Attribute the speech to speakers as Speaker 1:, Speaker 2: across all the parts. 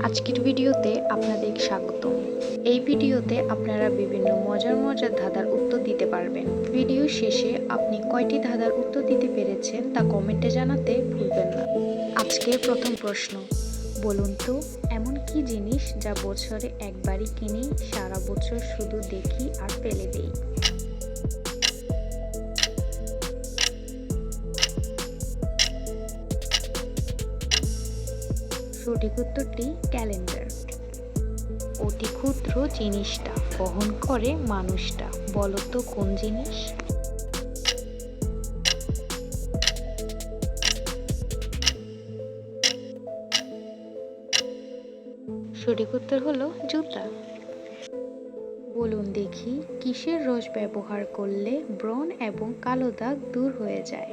Speaker 1: আজকের ভিডিওতে আপনাদের স্বাগতম। এই ভিডিওতে আপনারা বিভিন্ন মজার ধাঁধার উত্তর দিতে পারবেন। ভিডিও শেষে আপনি কয়টি ধাঁধার উত্তর দিতে পেরেছেন তা কমেন্টে জানাতে ভুলবেন না। আজকের প্রথম প্রশ্ন, বলুন তো এমন কি জিনিস যা বছরে একবারই কিনি, সারা বছর শুধু দেখি আর ফেলে দেই? সঠিক উত্তরটি ক্যালেন্ডার। অতি ক্ষুদ্র জিনিসটা বহন করে মানুষটা, বলতো কোন জিনিস? সঠিক উত্তর হলো জুতা। বলুন দেখি কিসের রস ব্যবহার করলে ব্রণ এবং কালো দাগ দূর হয়ে যায়?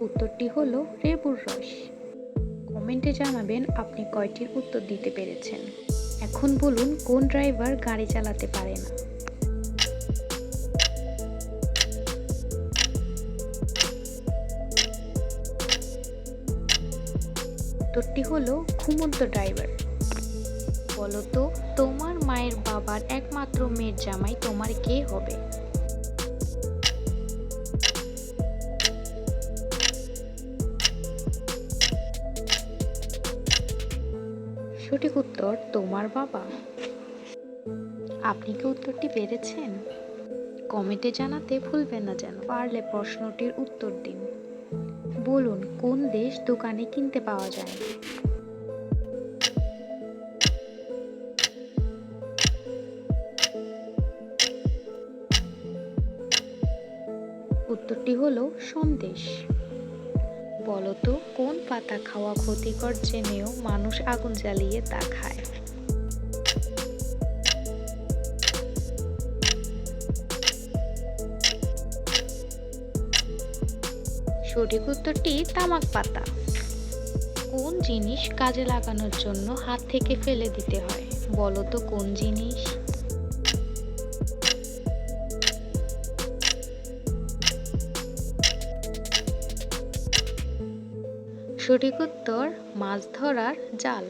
Speaker 1: উত্তরটি হলো লেবুর রস। কমেন্টে জানাবেন আপনি কয়টির উত্তর দিতে পেরেছেন। এখন বলুন কোন ড্রাইভার গাড়ি চালাতে পারে না? উত্তরটি হলো ঘুমন্ত ড্রাইভার। বলতো তোমার মায়ের বাবার একমাত্র মেয়ের জামাই তোমার কে হবে? সঠিক উত্তর তোমার বাবা। আপনি কি উত্তরটি পেরেছেন? কমেন্টে জানাতে ভুলবেন না যেন। পারলে প্রশ্নটির উত্তর দিন। বলুন কোন দেশ দোকানে কিনতে পাওয়া যায় না? উত্তরটি হলো সন্দেশ। বলতো কোন পাতা খাওয়া ক্ষতিকর জেনেও মানুষ আগুন জ্বালিয়ে তা খায়? সঠিক উত্তরটি তামাক পাতা। কোন জিনিস কাজে লাগানোর জন্য হাত থেকে ফেলে দিতে হয়? বলতো কোন জিনিস? সঠিক উত্তর মাছ ধরার জাল।